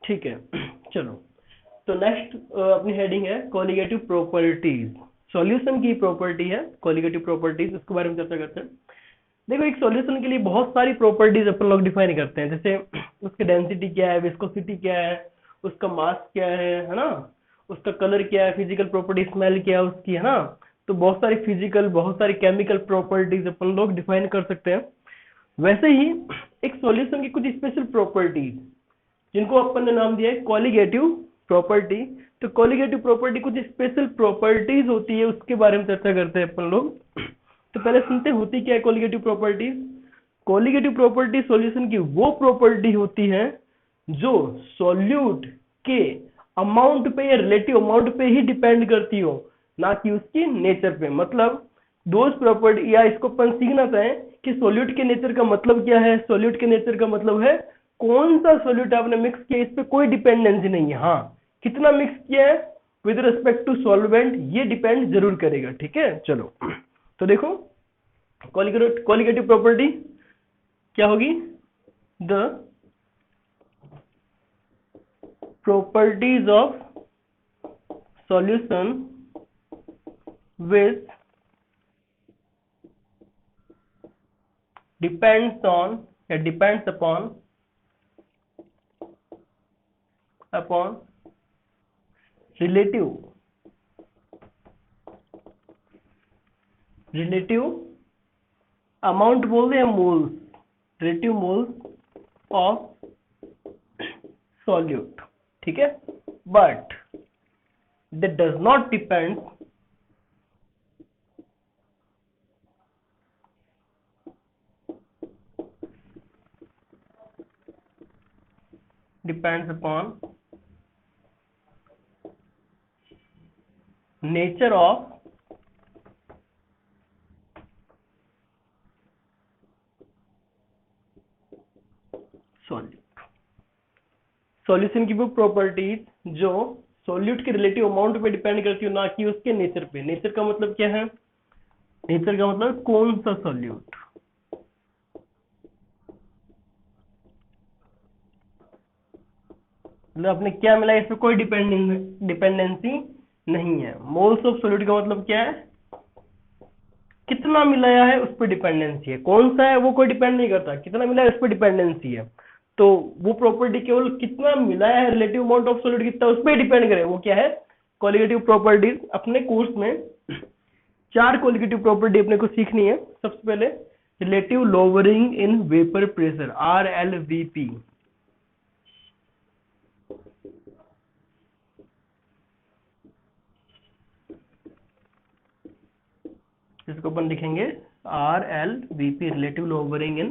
ठीक है। चलो, तो नेक्स्ट अपनी हेडिंग है कोलिगेटिव प्रॉपर्टीज। सॉल्यूशन की प्रॉपर्टी है कोलिगेटिव प्रॉपर्टीज, उसके बारे में चर्चा करते हैं। देखो, एक सॉल्यूशन के लिए बहुत सारी प्रॉपर्टीज अपन लोग डिफाइन करते हैं, जैसे उसकी डेंसिटी क्या है, विस्कोसिटी क्या है, उसका मास क्या है ना, उसका कलर क्या है, फिजिकल प्रॉपर्टी स्मेल क्या है उसकी, है ना। तो बहुत सारी फिजिकल, बहुत सारी केमिकल प्रॉपर्टीज अपन लोग डिफाइन कर सकते हैं। वैसे ही एक सॉल्यूशन की कुछ स्पेशल प्रॉपर्टीज, जिनको अपन ने नाम दिया है कोलिगेटिव प्रॉपर्टी। तो कोलिगेटिव प्रॉपर्टी कुछ स्पेशल प्रॉपर्टीज होती है, उसके बारे में चर्चा करते हैं अपन लोग। तो पहले सुनते होती क्या है colligative properties. Colligative property solution की वो प्रॉपर्टी होती है जो सॉल्यूट के अमाउंट पे या रिलेटिव अमाउंट पे ही डिपेंड करती हो, ना कि उसकी नेचर पे। मतलब दोज प्रॉपर्टी, या इसको अपन सीखना चाहें कि सॉल्यूट के नेचर का मतलब क्या है। सॉल्यूट के नेचर का मतलब है कौन सा सॉल्यूट आपने मिक्स किया, इस पे कोई डिपेंडेंसी नहीं है। हाँ, कितना मिक्स किया है विद रिस्पेक्ट टू सॉल्वेंट, ये डिपेंड जरूर करेगा। ठीक है, चलो तो देखो, कोलिगेटिव प्रॉपर्टी क्या होगी? The properties of solution which depends on या डिपेंड्स अपॉन रिलेटिव अमाउंट बोल रहे हैं, moles, relative moles of solute. ठीक है, but that does not depends upon nature of solute. Solution की वो प्रॉपर्टीज जो सॉल्यूट के रिलेटिव अमाउंट पे डिपेंड करती हो, ना कि उसके नेचर पे। नेचर का मतलब क्या है? नेचर का मतलब कौन सा सॉल्यूट, मतलब आपने क्या मिला, इस पे कोई डिपेंडेंसी नहीं है। मोल्स ऑफ सॉल्यूट का मतलब क्या है? कितना मिलाया है उस पर डिपेंडेंसी है। कौन सा है वो कोई डिपेंड नहीं करता, कितना मिला है उस पर डिपेंडेंसी है। तो वो प्रॉपर्टी केवल कितना मिलाया है, रिलेटिव अमाउंट ऑफ सॉलिड कितना, उस पर डिपेंड करे, वो क्या है? Colligative properties. अपने कोर्स में 4 कोलिगेटिव प्रॉपर्टी अपने को सीखनी है। सबसे पहले relative lowering in vapour pressure, RLVP। इसको अपन लिखेंगे RLVP, relative lowering in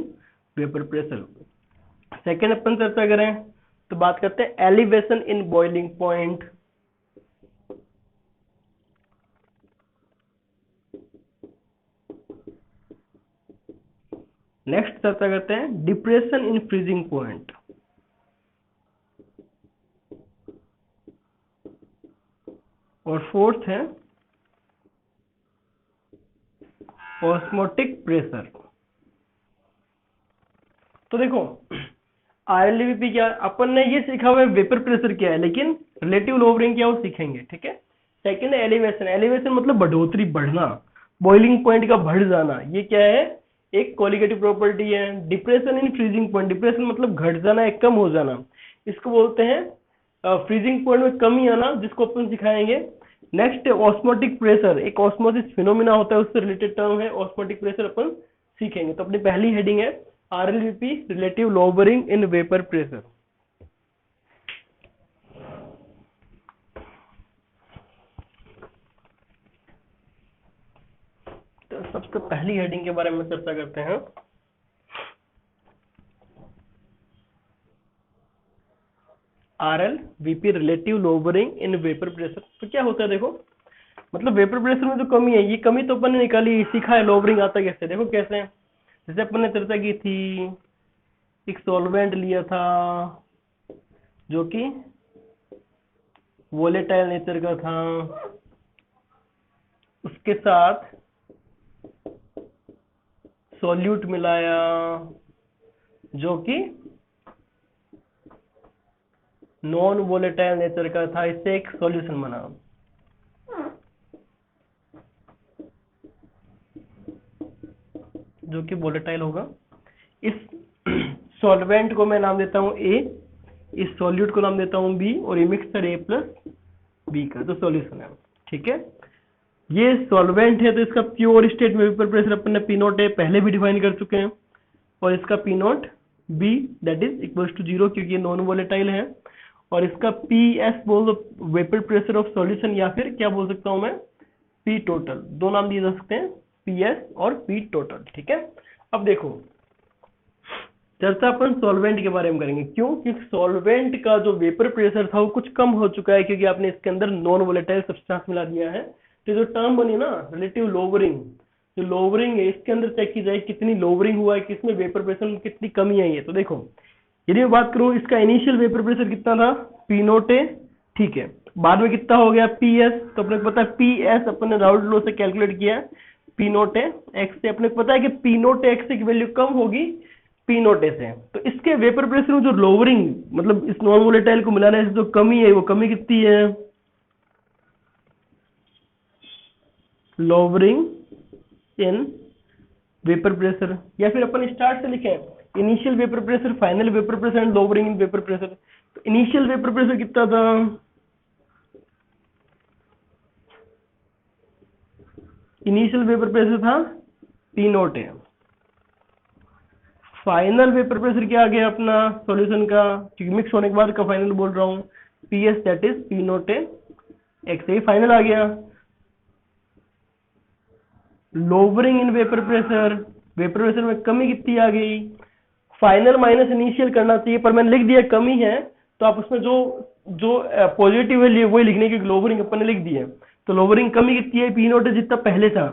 vapour pressure. Second अपन चर्चा करें तो बात करते हैं elevation in boiling point. Next चर्चा करते हैं डिप्रेशन इन फ्रीजिंग पॉइंट। और फोर्थ है ऑस्मोटिक प्रेशर। तो देखो, RLVP क्या, अपन ने ये सीखा हुआ है वेपर प्रेशर क्या है, लेकिन रिलेटिव लोअरिंग क्या वो सीखेंगे। ठीक है। सेकंड है एलिवेशन। एलिवेशन मतलब बढ़ोतरी, बढ़ना, बॉइलिंग पॉइंट का बढ़ जाना, ये क्या है? एक कोलिगेटिव प्रॉपर्टी है। Depression in freezing point, depression मतलब घट जाना, एक कम हो जाना, इसको बोलते हैं फ्रीजिंग पॉइंट में कमी आना, जिसको अपन सिखाएंगे। नेक्स्ट ऑस्मोटिक प्रेशर, एक ऑस्मोसिस फिनोमिना होता है, उससे रिलेटेड टर्म है ऑस्मोटिक प्रेशर, अपन सीखेंगे। तो अपनी पहली हेडिंग है RLVP, relative lowering in vapour pressure. तो सबसे पहली हेडिंग के बारे में चर्चा करते हैं। RLVP, relative lowering in vapour pressure. तो क्या होता है देखो, मतलब वेपर प्रेशर में जो कमी है, ये कमी तो अपन ने निकाली, सीखा है लोअरिंग आता कैसे। देखो कैसे, जैसे अपन ने चर्चा की थी, एक सॉल्वेंट लिया था जो कि वोलेटाइल नेचर का था, उसके साथ सॉल्यूट मिलाया जो कि नॉन वोलेटाइल नेचर का था, इससे एक सॉल्यूशन बना, जो कि वोलेटाइल होगा। इस सॉल्वेंट को मैं नाम देता हूं ए, इस सॉल्यूट को नाम देता हूं बी, और ये मिक्सचर ए प्लस बी का जो सॉल्यूशन है। ठीक है, ये सॉल्वेंट है तो इसका प्योर स्टेट में वेपर प्रेशर अपन ने पी नॉट ए पहले भी डिफाइन कर चुके हैं, और इसका P naught B that is equals to 0 क्योंकि ये नॉन वोलेटाइल है। और इसका पी एस बोल दो, वेपर प्रेशर ऑफ सॉल्यूशन, या फिर क्या बोल सकता हूं मैं, पी टोटल, दो नाम दिए जा सकते हैं, पी एस और पी टोटल। ठीक है, अब देखो चर्चा अपन सॉल्वेंट के बारे में करेंगे। क्यों? क्योंकि सॉल्वेंट का जो वेपर प्रेशर था वो कुछ कम हो चुका है, क्योंकि आपने इसके अंदर नॉन वोलेटाइल सब्सटेंस मिला दिया है। तो जो टर्म बनी ना रिलेटिव लोवरिंग, जो लोवरिंग है इसके अंदर चेक की जाए कितनी लोवरिंग हुआ है, किसमें वेपर प्रेशर में कितनी कमी आई है। तो देखो यदि मैं बात करूं, इसका इनिशियल वेपर प्रेशर कितना था, पी नोट ए, ठीक है, बाद में कितना हो गया पी एस, तो अपने को पता है पी एस अपन ने राउल्ट लॉ से कैलकुलेट किया पी नोट ए एक्स से, अपने को पता है कि पी नोट एक्स की वैल्यू कम होगी पी नोट ए से। तो इसके वेपर प्रेशर में जो लोवरिंग, मतलब इस नॉन वोलेटाइल को मिलाने से जो कमी है, वो कमी कितनी है, लोवरिंग इन वेपर प्रेशर, या फिर अपन स्टार्ट से लिखें initial vapour pressure, final vapour pressure and lowering in vapour pressure. तो इनिशियल वेपर प्रेशर कितना था, इनिशियल वेपर प्रेशर था पी नोट है। फाइनल वेपर प्रेशर क्या आ गया अपना सॉल्यूशन का, क्योंकि मिक्स होने के बाद का फाइनल बोल रहा हूं, P S that is P naught A x, ये फाइनल आ गया। लोवरिंग इन वेपर प्रेशर, वेपर प्रेशर में कमी कितनी आ गई, फाइनल माइनस इनिशियल करना चाहिए पर मैंने लिख दिया कमी है, तो आप उसमें जो जो पॉजिटिव वैल्यू वही लिखने की, लोवरिंग अपन ने लिख दी है। तो लोवरिंग कमी कितनी है, पी नोट है जितना पहले था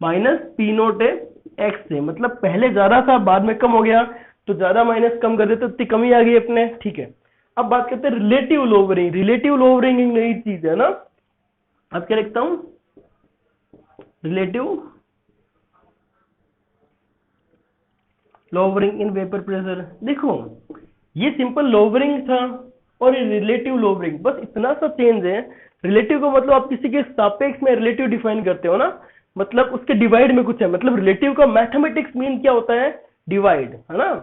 माइनस पी नोट है एक्स से, मतलब पहले ज्यादा था बाद में कम हो गया, तो ज्यादा माइनस कम कर देते तो इतनी कमी आ गई अपने। ठीक है, अब बात करते हैं रिलेटिव लोवरिंग। रिलेटिव लोवरिंग एक नई चीज है ना, अब क्या लिखता हूं, रिलेटिव लोवरिंग इन वेपर प्रेशर। देखो ये सिंपल लोवरिंग था और ये रिलेटिव लोवरिंग, बस इतना सा चेंज है। रिलेटिव को मतलब आप किसी के सापेक्ष में रिलेटिव डिफाइन करते हो ना, मतलब उसके डिवाइड में कुछ है, मतलब रिलेटिव का मैथमेटिक्स मीन क्या होता है, डिवाइड, है ना।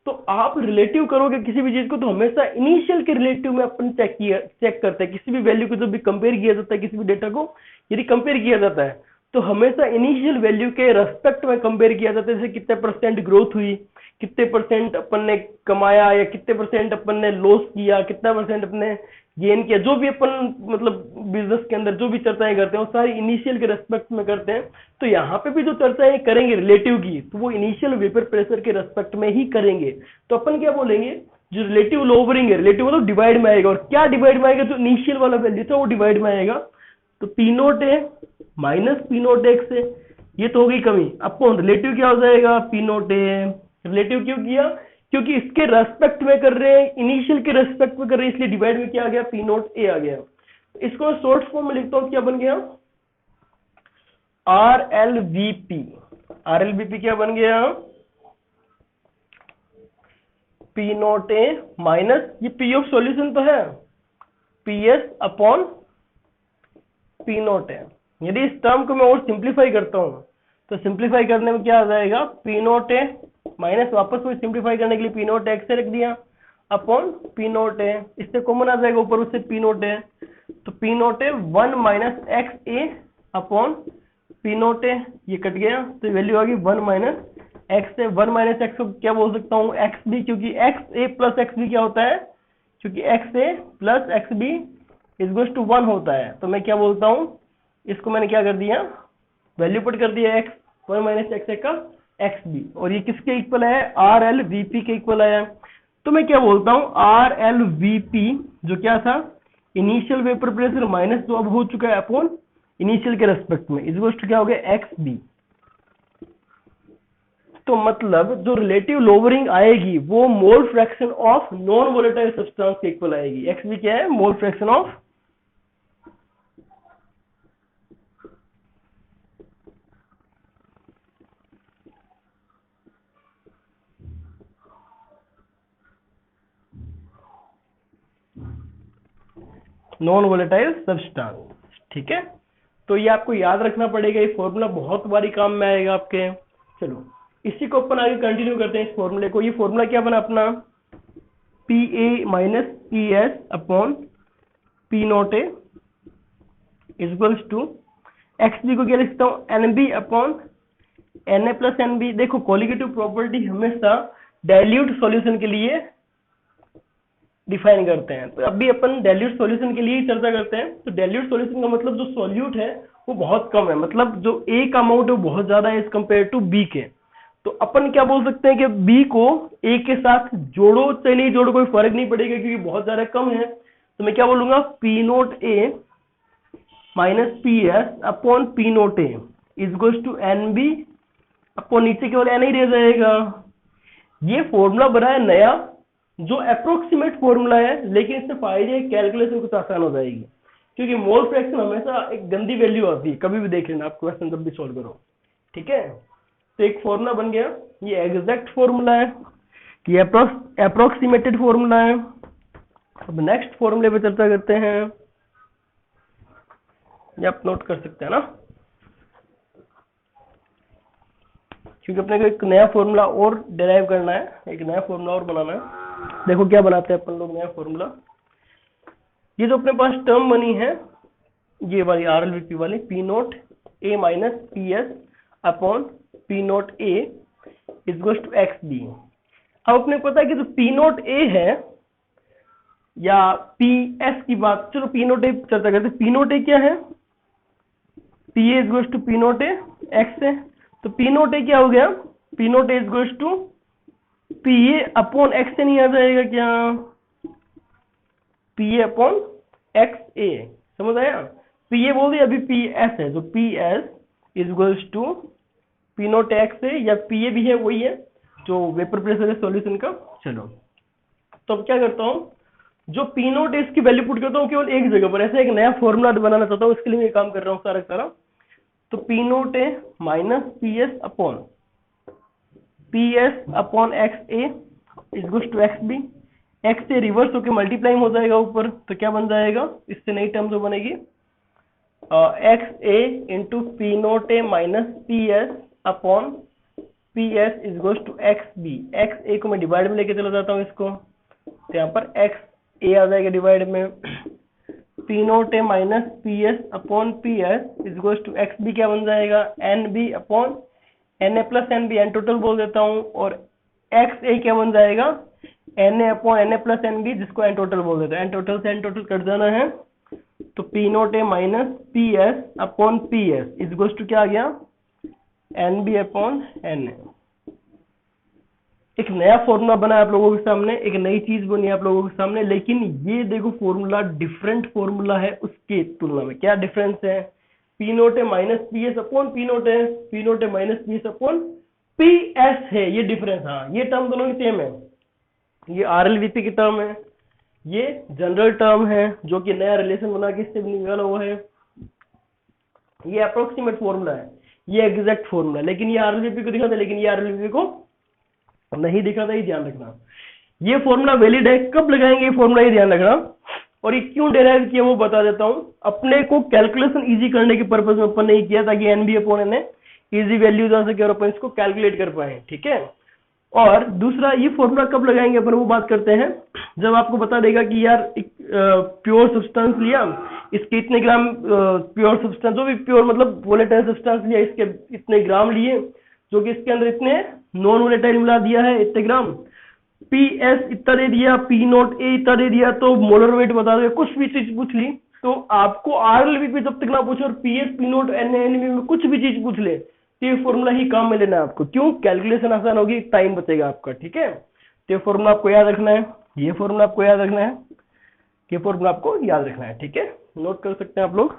तो आप रिलेटिव करोगे किसी भी चीज को तो हमेशा इनिशियल के रिलेटिव में अपन चेक करते हैं, किसी भी वैल्यू को जब भी कंपेयर किया जाता है, किसी भी डेटा को यदि कंपेयर किया जाता है तो हमेशा इनिशियल वैल्यू के रेस्पेक्ट में कंपेयर किया जाता है, जैसे कितने परसेंट ग्रोथ हुई, कितने परसेंट अपन ने कमाया, या कितने परसेंट अपन ने लॉस किया, कितना परसेंट अपने गेन किया, जो भी अपन मतलब बिजनेस के अंदर जो भी चर्चाएं करते हैं वो सारी इनिशियल के रेस्पेक्ट में करते हैं। तो यहाँ पे भी जो चर्चाएं करेंगे रिलेटिव की, तो वो इनिशियल वेपर प्रेशर के रेस्पेक्ट में ही करेंगे। तो अपन क्या बोलेंगे, जो रिलेटिव लोवरिंग है, रिलेटिव मतलब डिवाइड में आएगा, और क्या डिवाइड में आएगा, जो इनिशियल वाला वैल्यू था वो डिवाइड में आएगा। तो पी नोट है माइनस पी नोट एक्स है, ये तो हो गई कमी। अपॉन रिलेटिव क्या हो जाएगा, पी नोट है, रिलेटिव क्यों किया, क्योंकि इसके रेस्पेक्ट में कर रहे हैं, इनिशियल के रेस्पेक्ट में कर रहे हैं, इसलिए डिवाइड में क्या आ गया, पी नोट ए आ गया। इसको शॉर्ट फॉर्म में लिखता हूं, क्या बन गया, are L V P. Are L V P क्या बन गया, पी नोट ए माइनस, ये पी ऑफ सॉल्यूशन तो है, P S upon P naught है। यदि इस टर्म को मैं और सिंप्लीफाई करता हूं तो सिंप्लीफाई करने में क्या आ जाएगा, पी नोट है माइनस, वापस को सिंप्लीफाई करने के लिए पी नोट एक्स से रख दिया अपॉन पी नोट है, इससे कॉमन आ जाएगा ऊपर उससे पी नोट है, तो पी नोट है 1 माइनस एक्स ए अपॉन पी नोट है, ये कट गया तो वैल्यू आ गई 1 माइनस एक्स से। 1 माइनस एक्स को क्या बोल सकता हूँ, एक्स बी, क्योंकि X A plus X B क्या होता है, क्योंकि X A plus X B is to 1 होता है। तो मैं क्या बोलता हूँ, इसको मैंने क्या कर दिया, वैल्यू पुट कर दिया एक्स, 1 माइनस एक्स ए का एक्स बी, और ये किसके इक्वल है, आर एल वी पी के इक्वल आया। तो मैं क्या बोलता हूँ, आर एल वी पी जो क्या था, इनिशियल वेपर प्रेशर माइनस जो अब हो चुका है अपॉन इनिशियल के रेस्पेक्ट में, इज टू क्या हो गया, एक्स बी। तो मतलब जो रिलेटिव लोवरिंग आएगी वो mole fraction of non volatile substance के इक्वल आएगी। एक्स बी क्या है, mole fraction of non volatile substance. ठीक है, तो ये आपको याद रखना पड़ेगा, ये फॉर्मूला बहुत बारी काम में आएगा आपके। चलो इसी को अपन आगे कंटिन्यू करते हैं इस फॉर्मूले को। ये फॉर्मूला क्या बना अपना, P A minus P S upon P naught A equals to x B को क्या लिखता हूँ, N B upon N A plus N B. देखो कोलिगेटिव प्रॉपर्टी हमेशा डाइल्यूट सॉल्यूशन के लिए डिफाइन करते हैं, तो अभी अपन डाइल्यूट सॉल्यूशन के लिए ही चर्चा करते हैं। तो डाइल्यूट सॉल्यूशन का मतलब जो सॉल्यूट है वो बहुत कम है, मतलब जो ए का अमाउंट है वो बहुत ज्यादा है एज कम्पेयर टू बी के। तो अपन क्या बोल सकते हैं कि बी को ए के साथ जोड़ो, चाहे नहीं जोड़ो कोई फर्क नहीं पड़ेगा क्योंकि बहुत ज्यादा कम है। तो मैं क्या बोलूंगा, P naught A minus P S upon P naught A is to N B upon नीचे केवल एन ही रह जाएगा। ये फॉर्मूला बना है नया, जो अप्रोक्सीमेट फॉर्मूला है, लेकिन इससे फायदे कैलकुलेशन कुछ आसान हो जाएगी, क्योंकि मोल फ्रैक्शन हमेशा एक गंदी वैल्यू आती है, कभी भी देख लेना आप क्वेश्चन जब भी सॉल्व करो। ठीक है, तो एक फॉर्मूला बन गया, ये एग्जैक्ट फॉर्मूला है, ये अप्रोक्सीमेटेड फॉर्मूला है। अब नेक्स्ट फॉर्मूले पे चर्चा करते हैं, ये आप नोट कर सकते हैं ना, क्योंकि अपने को एक नया फॉर्मूला और डिराइव करना है, एक नया फॉर्मूला और बनाना है। देखो क्या बनाते हैं अपन लोग नया फॉर्मूला। ये जो अपने पास टर्म बनी है, ये वाली आर एल वी पी वाली, P naught A minus P S upon P naught A is to x B. अब अपने को पता है कि जो पी नोट ए है या पी एस की बात, चलो पी नोट ए चर्चा करते हैं। पी नोट ए क्या है, P A is to P naught A X है, तो पी नोट ए क्या हो गया, P naught A is to P A upon X से नहीं आ जाएगा क्या, P A upon X A, समझ आया। पी ए बोल दिया, अभी पी एस है, तो P S is to P naught X है, या पी ए भी है वही है जो वेपर प्रेशर है सॉल्यूशन का। चलो तो अब क्या करता हूँ, जो पी नोट है इसकी वैल्यू पुट करता हूँ केवल एक जगह पर, ऐसा एक नया फॉर्मूला बनाना चाहता हूँ, इसके लिए मैं काम कर रहा हूँ सारा सारा। तो P naught A minus P S upon P S upon X A is to x B. X से रिवर्स होकर मल्टीप्लाई हो जाएगा ऊपर, तो क्या बन जाएगा, इससे नई टर्म जो बनेगी, x a into p naught A minus P S upon P S is to x B. X a को मैं डिवाइड में लेके चला जाता हूँ इसको, तो यहाँ पर एक्स ए आ जाएगा डिवाइड में, p naught A minus P S upon P S is to x B क्या बन जाएगा, n B upon N A plus N b, n total बोल देता हूँ, और एक्स ए क्या बन जाएगा, n a upon N A plus N b, जिसको एन टोटल बोल देते हैं। एन टोटल से एन टोटल कट जाना है, तो P naught A minus P S upon P S is to क्या आ गया, N B upon N A. एक नया फॉर्मूला बना है आप लोगों के सामने, एक नई चीज बनी है आप लोगों के सामने, लेकिन ये देखो फॉर्मूला डिफरेंट फॉर्मूला है उसके तुलना में। क्या डिफरेंस है, पी नोट है minus P S upon P naught है, पी नोट है minus P S upon P S है, ये डिफरेंस। हाँ ये टर्म दोनों की सेम है, ये आर एल वी पी की टर्म है, ये जनरल टर्म है जो कि नया रिलेशन बना के इससे निकाला हुआ है। ये अप्रोक्सीमेट फॉर्मूला है, ये एग्जैक्ट फॉर्मूला, लेकिन ये आर एल वी पी को दिखा था, लेकिन ये आर एल वी पी को नहीं दिखा था, ये ध्यान रखना। ये फॉर्मूला वैलिड है, कब लगाएंगे ये फॉर्मूला, ये ध्यान रखना। और ये क्यों डेराइव किया वो बता देता हूं। अपने को कैलकुलेशन इजी करने के पर्पज में अपन नहीं किया, ताकि nb upon n easy values आ सके और अपन इसको कैलकुलेट कर पाए, ठीक है। और दूसरा, ये फॉर्मूला कब लगाएंगे अपन वो बात करते हैं, जब आपको बता देगा कि यार एक प्योर सब्सटेंस लिया, इसके इतने ग्राम प्योर सब्सटेंस, जो भी प्योर मतलब वोलेटाइल सब्सटेंस लिया, इसके इतने ग्राम लिए, जो कि इसके अंदर इतने नॉन वोलेटाइल मिला दिया है इतने ग्राम, पी एस इतना दे दिया, पी नोट ए इतना दे दिया, तो मोलर वेट बता दो, कुछ भी चीज पूछ ली तो आपको आर एल वी पी जब तक ना पूछे और P S P naught N N में कुछ भी चीज पूछ ले, तो ये फॉर्मूला ही काम में लेना है आपको। क्यों, कैलकुलेशन आसान होगी, टाइम बचेगा आपका, ठीक है। तो ये फॉर्मूला आपको याद रखना है, ये फॉर्मूला आपको याद रखना है, ये फॉर्मूला आपको याद रखना है, ठीक है। नोट कर सकते हैं आप लोग।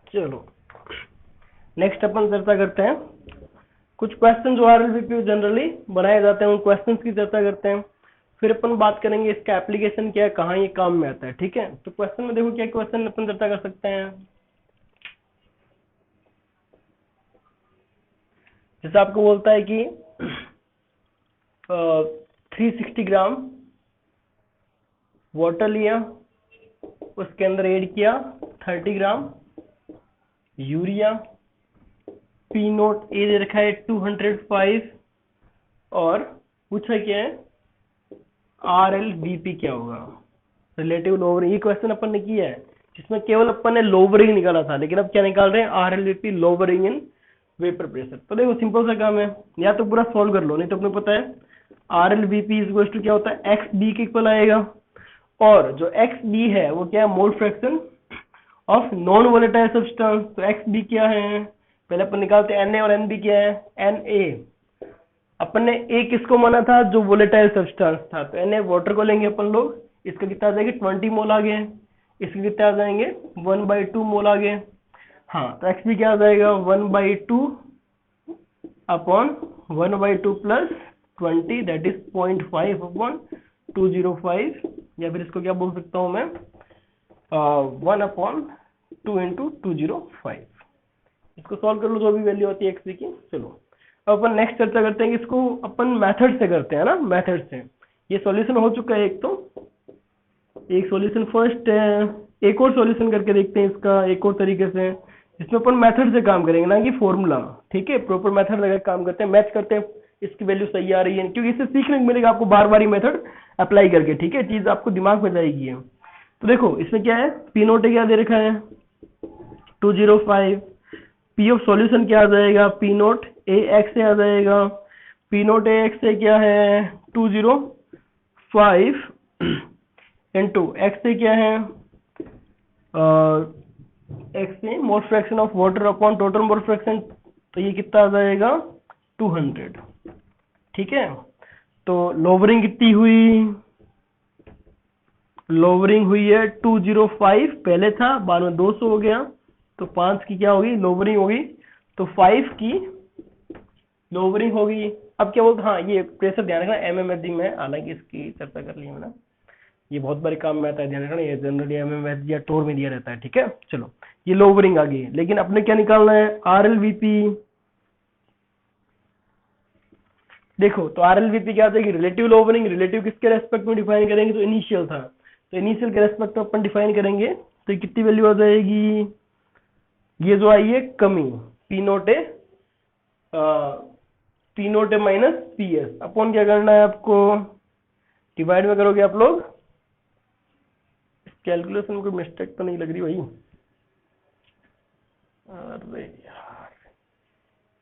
चलो नेक्स्ट अपन चर्चा करते हैं कुछ क्वेश्चन जो आरएलवीपी जनरली बनाए जाते हैं, उन क्वेश्चंस की चर्चा करते हैं। फिर अपन बात करेंगे इसका एप्लीकेशन क्या है, कहाँ ये काम में आता है। ठीक है, तो क्वेश्चन में देखो क्या क्वेश्चन अपन चर्चा कर सकते हैं। जैसे आपको बोलता है कि 360 ग्राम वाटर लिया, उसके अंदर ऐड किया 30 ग्राम यूरिया, पी नोट ए दे रखा है 205 और पूछा क्या है आर एल बीपी क्या होगा, रिलेटिव लोवरिंग। ये क्वेश्चन अपन ने किया है जिसमें केवल अपन ने लोवरिंग निकाला था, लेकिन अब क्या निकाल रहे हैं are L BP lowering in vapour pressure. तो देखो सिंपल सा काम है, या तो पूरा सॉल्व कर लो, नहीं तो अपने पता है R L BP is to क्या होता है एक्स बी के इक्वल आएगा, और जो एक्स बी है वो क्या है mole fraction of non volatile substance. तो एक्स बी क्या है, पहले अपन निकालते हैं Na और Nb क्या है, Na अपन ने ए किसको माना था जो वोलेटाइल सब्सटेंस था, तो Na वाटर को लेंगे अपन लोग, इसका कितना आ जाएगा 20 मोल आ गए, इसके कितने आ जाएंगे 1/2 मोल आ गए। हाँ तो एक्स बी क्या आ जाएगा 1/2 upon 1/2 plus 20 that is 0.5 upon 205, या फिर इसको क्या बोल सकता हूं मैं 1/2 इंटू 205। इसको सॉल्व कर लो जो भी वैल्यू होती है एक्स की। चलो अब अपन नेक्स्ट चर्चा करते हैं कि इसको अपन मेथड से करते हैं ना, मेथड से। ये सॉल्यूशन हो चुका है एक, तो एक सॉल्यूशन फर्स्ट है, एक और सॉल्यूशन करके देखते हैं इसका एक और तरीके से, जिसमें अपन मेथड से काम करेंगे ना कि फॉर्मूला। ठीक है, प्रॉपर मेथड लगा काम करते हैं, मैच करते हैं इसकी वैल्यू सही आ रही है, क्योंकि इससे सीखने को मिलेगा आपको बार बार ही मेथड अप्लाई करके। ठीक है, चीज आपको दिमाग में जाएगी। तो देखो इसमें क्या है, पी नोट क्या दे रखा है 205, पी ऑफ सॉल्यूशन क्या आ जाएगा पी नोट ए एक्स से आ जाएगा, पी नोट ए एक्स से क्या है 205 इंटू एक्स से क्या है एक्स से mole fraction of water upon total mole fraction, तो ये कितना आ जाएगा 200। ठीक है, तो लोवरिंग कितनी हुई, लोवरिंग हुई है 205, पहले था बाद में 200 हो गया, तो 5 की क्या होगी लोवरिंग होगी, तो 5 की लोवरिंग होगी। अब क्या बोलते, हाँ ये प्रेशर ध्यान रखना एमएमएसडी में, हालांकि इसकी चर्चा कर ली मैंने, ये बहुत बड़े काम में आता है, ध्यान रखना ये जनरली एमएमएसडी या टोर में दिया रहता है। ठीक है, चलो ये लोवरिंग आ गई, लेकिन अपने क्या निकालना है आरएलवीपी। देखो तो आरएलवीपी क्या आ जाएगी रिलेटिव लोवरिंग, रिलेटिव किसके रेस्पेक्ट में डिफाइन करेंगे, तो इनिशियल था, तो इनिशियल के रेस्पेक्ट में अपन डिफाइन करेंगे, तो ये कितनी वैल्यू आ जाएगी, ये जो आई है कमी पी नोट है पी नोट है माइनस पी एस अपॉन क्या करना है आपको डिवाइड में करोगे आप लोग, कैलकुलेशन कोई मिस्टेक तो नहीं लग रही भाई, अरे यार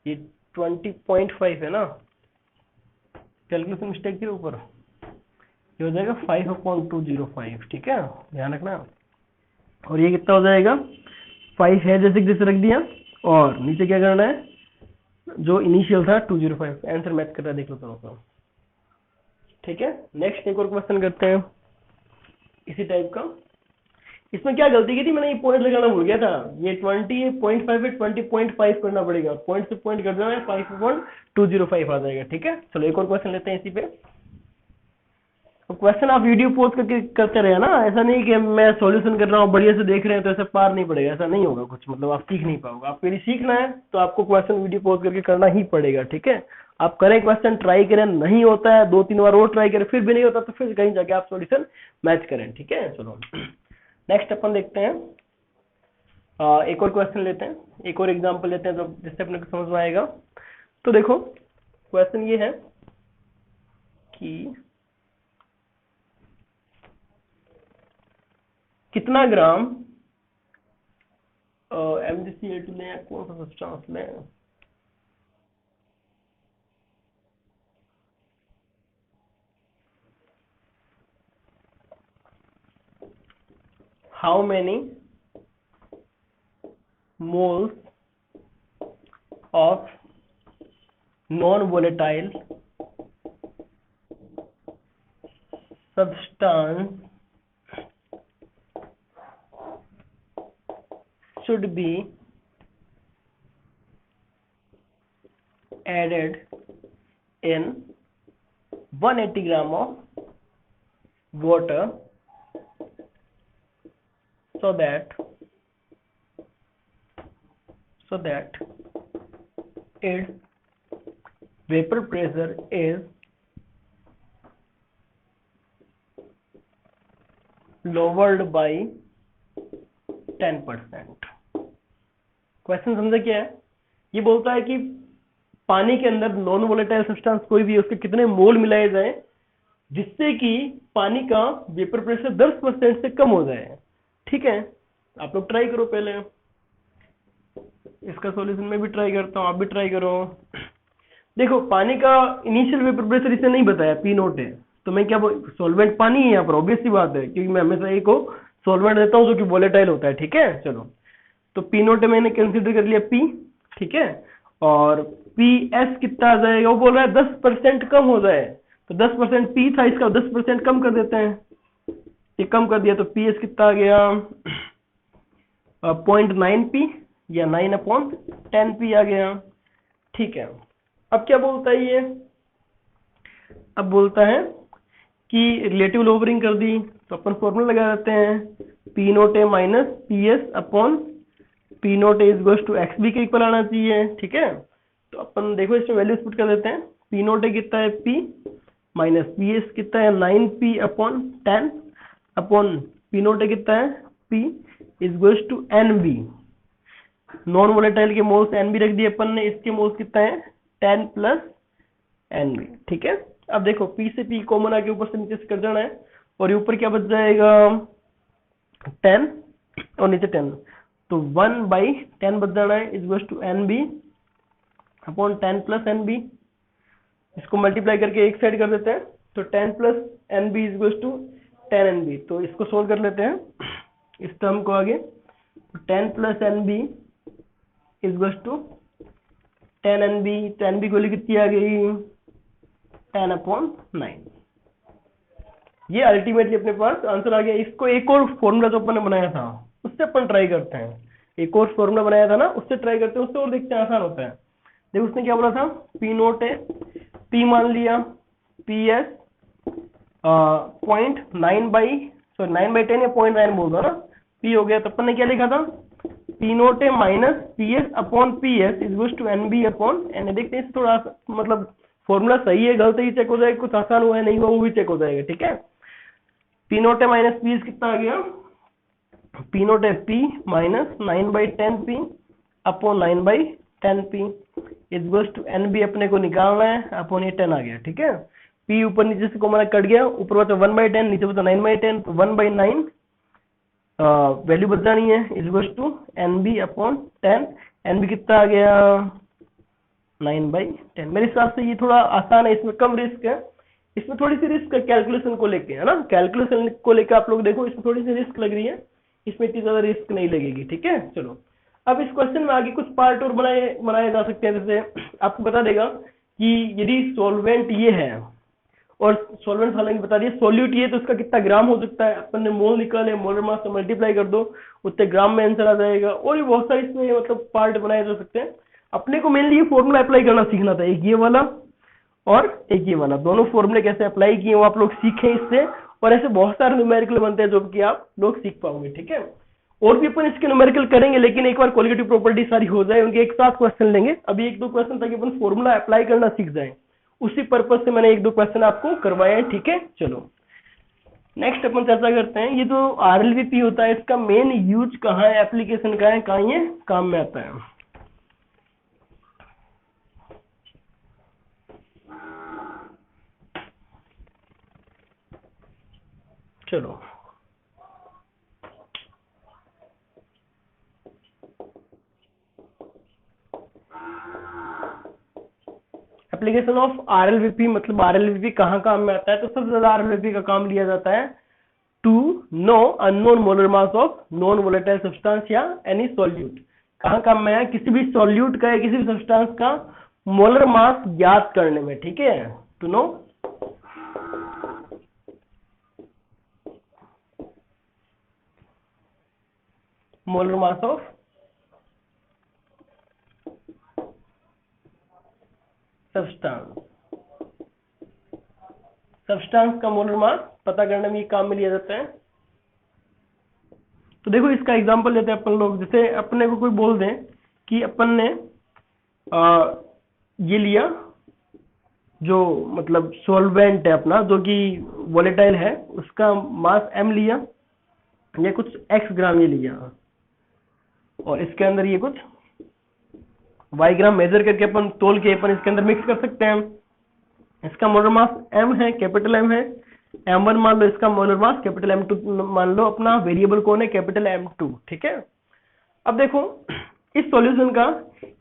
ये 20.5 है ना, कैलकुलेशन मिस्टेक के ऊपर ये हो जाएगा 5/205। ठीक है, ध्यान रखना, और ये कितना हो जाएगा 5 है जैसे जैसे रख दिया, और नीचे क्या करना है जो इनिशियल था 205, आंसर मैच कर रहा है, देख लो थोड़ा सा। ठीक है, नेक्स्ट एक और क्वेश्चन करते हैं इसी टाइप का। इसमें क्या गलती की थी मैंने, ये पॉइंट लगाना भूल गया था, ये 20.5 है 20.5 करना पड़ेगा, पॉइंट से पॉइंट कर देना है 5/205 आ जाएगा। ठीक है, चलो एक और क्वेश्चन लेते हैं इसी पे। तो क्वेश्चन आप वीडियो पॉज करके करते रहे ना, ऐसा नहीं कि मैं सॉल्यूशन कर रहा हूँ बढ़िया से देख रहे हैं तो ऐसा पार नहीं पड़ेगा, ऐसा नहीं होगा कुछ, मतलब आप सीख नहीं पाओगे। आपको यदि सीखना है तो आपको क्वेश्चन वीडियो पॉज करके करना ही पड़ेगा। ठीक है, आप करें क्वेश्चन, ट्राई करें, नहीं होता है 2-3 बार और ट्राई करें, फिर भी नहीं होता तो फिर कहीं जाके आप सॉल्यूशन मैच करें। ठीक है, चलो नेक्स्ट अपन देखते हैं, एक और क्वेश्चन लेते हैं, एक और एग्जाम्पल लेते हैं, तो जिससे अपने को समझ में आएगा। तो देखो क्वेश्चन ये है कि कितना ग्राम MgCl2 लें, कौन सा सब्सटेंस लें, how many moles of non-volatile substance should be added in 180 gram of water so that its vapor pressure is lowered by 10%। Question समझे क्या है? ये बोलता है कि पानी के अंदर नॉन वोलेटाइल सब्सटेंस कोई भी उसके कितने मोल मिलाए जाए जिससे कि पानी का वेपर प्रेशर 10% से कम हो जाए। ठीक है, आप लोग ट्राई करो, पहले इसका सॉल्यूशन मैं भी ट्राई करता हूँ, आप भी ट्राई करो। देखो, पानी का इनिशियल वेपर प्रेशर इसे नहीं बताया, पी नोट है, तो मैं क्या सॉल्वेंट पानी है यहाँ पर, ऑब्वियस सी बात है, क्योंकि मैं हमेशा एक को सॉल्वेंट देता हूँ जो कि वोलेटाइल होता है। ठीक है, चलो, तो पी नोट मैंने कंसीडर कर लिया पी। ठीक है, और पी एस कितना आ जाएगा, वो बोल रहा है 10% कम हो जाए, तो 10% पी था, इसका 10% कम कर देते हैं, ये कम कर दिया, तो पी एस कितना आ गया 0.9 पी या 9/10 पी आ गया। ठीक है, अब क्या बोलता है ये, अब बोलता है कि रिलेटिव लोवरिंग कर दी, तो अपन फॉर्मूला लगा देते हैं, P naught A minus P S upon P naught A is to x B के इक्वल आना चाहिए। ठीक है, तो अपन देखो इसमें वैल्यूज पुट कर देते हैं, पी नोट ए कितना है पी माइनस पी एस कितना है 9p upon 10 upon P naught a कितना है p is to N b. Non volatile के मोल्स एन बी रख दिए अपन ने, इसके मोल्स कितना है 10 प्लस एन बी। ठीक है, अब देखो पी से पी कॉमन आके ऊपर से नीचे से कर जाना है, और ये ऊपर क्या बच जाएगा 10 और नीचे 10, तो 1/10 बच जाना है is to N B upon 10 plus N B. इसको मल्टीप्लाई करके एक साइड कर देते हैं, तो 10 plus N B is to 10 N B. तो इसको सोल्व कर लेते हैं इस टर्म को आगे, 10 plus N B is to 10 N B, तो एन बी को कितनी आ गई 10/9। ये अल्टीमेटली अपने पास आंसर आ गया। इसको एक और फॉर्मूला जो अपन ने बनाया था उससे अपन ट्राई करते हैं, एक और फॉर्मूला बनाया था ना, उससे ट्राई करते हैं, उससे और देखते हैं आसान होता है। देखो उसने क्या बोला था, पी नोट है, पी मान लिया, पी एस 9/10 या 0.9 बोल दो ना, पी हो गया, तो अपन ने क्या लिखा था पी नोट है minus P S upon P S is to N B upon N. देखते हैं थोड़ा मतलब फॉर्मूला सही है गलत ही चेक हो जाएगा, कुछ आसान हुआ है नहीं हुआ वो भी चेक हो जाएगा। ठीक है, पी नोट है माइनस पी एस कितना आ गया, पी नोट है P minus 9/10 P upon 9/10 P is to N B अपने को निकालना है, अपॉन ये 10 आ गया। ठीक है, पी ऊपर नीचे से कॉमन कट गया, ऊपर बचा 1/10 नीचे बचा 9/10, तो 1/9 वैल्यू बदला नहीं है is to N B upon 10, N B कितना आ गया 9/10। मेरे हिसाब से ये थोड़ा आसान है, इसमें कम रिस्क है, इसमें थोड़ी सी रिस्क है कैलकुलेशन को लेके, है ना, कैलकुलेशन को लेके आप लोग देखो, इसमें थोड़ी सी रिस्क लग रही है, इसमें इतनी ज्यादा रिस्क नहीं लगेगी। ठीक है, चलो अब इस क्वेश्चन में आगे कुछ पार्ट और बनाए जा सकते हैं। जैसे आपको बता देगा कि यदि सॉल्वेंट ये है और सॉल्वेंट हालांकि बता दिए सोल्यूट ये, तो उसका कितना ग्राम हो सकता है, अपन ने मोल निकाले, मोलर मास से मल्टीप्लाई कर दो, उतने ग्राम में आंसर आ जाएगा। और भी बहुत सारे इसमें मतलब पार्ट बनाए जा सकते हैं। अपने को मेनली ये फॉर्मूला अप्लाई करना सीखना था, एक ये वाला और एक ये वाला, दोनों फॉर्मूले कैसे अप्लाई किए वो आप लोग सीखें इससे, और ऐसे बहुत सारे न्यूमेरिकल बनते हैं जो कि आप लोग सीख पाओगे। ठीक है, और भी अपन इसके न्यूमेरिकल करेंगे, लेकिन एक बार क्वालिटेटिव प्रॉपर्टी सारी हो जाए, उनके एक साथ क्वेश्चन लेंगे। अभी एक दो क्वेश्चन ताकि अपन फॉर्मूला अप्लाई करना सीख जाए, उसी पर्पज से मैंने एक दो क्वेश्चन आपको करवाए हैं। ठीक है, चलो नेक्स्ट अपन चर्चा करते हैं, ये जो आरएलवीपी होता है इसका मेन यूज कहाँ है, एप्लीकेशन कहाँ है, कहाँ ये काम में आता है। चलो एप्लीकेशन ऑफ आरएलवीपी, मतलब आरएलवीपी कहाँ काम में आता है, तो सबसे ज्यादा आरएलवीपी का काम लिया जाता है to know unknown molar mass of non volatile substance या एनी सॉल्यूट। कहाँ काम में है, किसी भी सॉल्यूट का या किसी भी सब्सटेंस का मोलर मास ज्ञात करने में। ठीक है, to know molar mass of substance का मोलर मास पता करने में ये काम में लिया जाता है। तो देखो इसका एग्जांपल लेते हैं अपन लोग। जैसे अपने को कोई बोल दें कि अपन ने ये लिया जो मतलब सॉल्वेंट है अपना, जो कि वोलेटाइल है, उसका मास m लिया, ये कुछ x ग्राम ये लिया, और इसके अंदर ये कुछ y ग्राम मेजर करके अपन तोल के अपन इसके अंदर मिक्स कर सकते हैं। इसका मोलर मास m है, कैपिटल M है, m1 मान लो, इसका मोलर मास कैपिटल M2 मान लो, अपना वेरिएबल कौन है, कैपिटल M2, ठीक है। अब देखो इस सॉल्यूशन का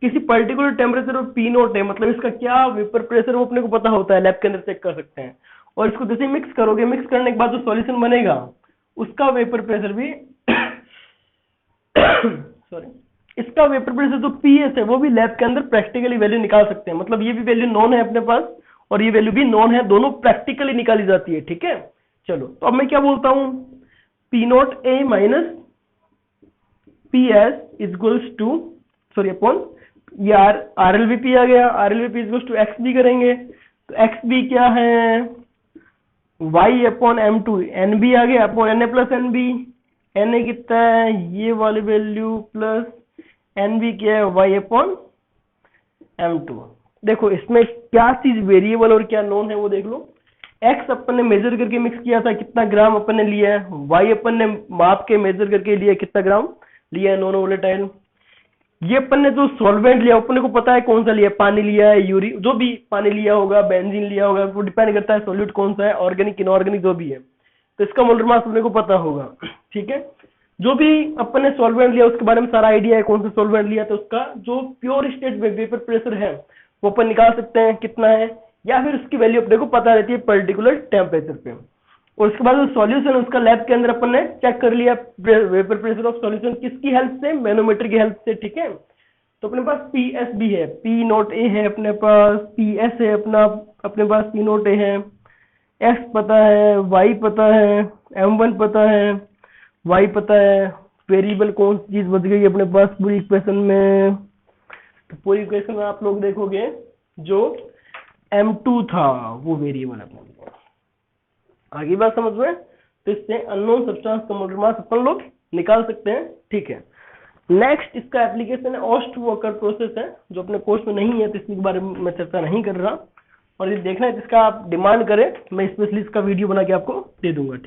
किसी पर्टिकुलर टेम्परेचर और P नोट है, मतलब इसका क्या वेपर प्रेशर वो अपने को पता होता है, लैब के अंदर चेक कर सकते हैं। और इसको जैसे मिक्स करोगे, मिक्स करने के बाद जो सॉल्यूशन बनेगा उसका वेपर प्रेशर भी सॉरी, इसका वेपर प्रेशर जो PS है वो भी लैब के अंदर प्रैक्टिकली वैल्यू निकाल सकते हैं। मतलब ये भी वैल्यू नॉन है अपने पास और ये वैल्यू भी नॉन है, दोनों प्रैक्टिकली निकाली जाती है, ठीक है। चलो तो अब मैं क्या बोलता हूं, P naught A minus PS equals to sorry upon ये RLVP आ गया, RLVP इक्वल्स टू XB करेंगे तो XB क्या है, y अपॉन M2, NB आ गया upon Na plus NB, Na कितना है ये वाली वैल्यू प्लस NB क्या है y अपॉन M2। देखो इसमें क्या चीज वेरिएबल और क्या नॉन है वो देख लो। x अपन ने मेजर करके मिक्स किया था, कितना ग्राम अपन ने लिया है, y अपन ने माप के मेजर करके लिया, कितना ग्राम लिया है नॉन वोलेटाइल। ये अपन ने जो सॉल्वेंट लिया अपने को पता है कौन सा लिया, पानी लिया है, यूरी जो भी पानी लिया होगा, बेंजीन लिया होगा, वो डिपेंड करता है सॉल्यूट कौन सा है, ऑर्गेनिक इनऑर्गेनिक जो भी है, तो इसका मोलर मास अपने को पता होगा, ठीक है। जो भी अपन ने सॉल्वेंट लिया उसके बारे में सारा आइडिया है, कौन सा सॉल्वेंट लिया, तो उसका जो प्योर स्टेट में वेपर प्रेशर है वो अपन निकाल सकते हैं कितना है, या फिर उसकी वैल्यू अपने को पता रहती है पर्टिकुलर टेम्परेचर पे। और उसके बाद जो सॉल्यूशन उसका लैब के अंदर अपन ने चेक कर लिया वेपर प्रेशर ऑफ सॉल्यूशन, किसकी हेल्प से, मैनोमीटर की हेल्प से, ठीक है। तो अपने पास PS भी है, P नोट A है अपने पास, PS है अपने पास P नोट A है, X पता है, Y पता है, M1 पता है, Y पता है, वेरिएबल कौन सी चीज बच गई अपने पास पूरी इक्वेशन में। तो पूरी इक्वेशन में आप लोग देखोगे जो M2 था वो वेरिएबल अपने पास। आगे बात समझ में, तो इससे अननोन सब्सटेंस का मोलर मास अपन लोग निकाल सकते हैं, ठीक है। नेक्स्ट इसका एप्लीकेशन है ऑस्ट वॉकर प्रोसेस है, जो अपने कोर्स में नहीं है तो इसके बारे में मैं चर्चा नहीं कर रहा, और ये देखना है जिसका आप डिमांड करें मैं स्पेशली इसका वीडियो बना के आपको दे दूंगा।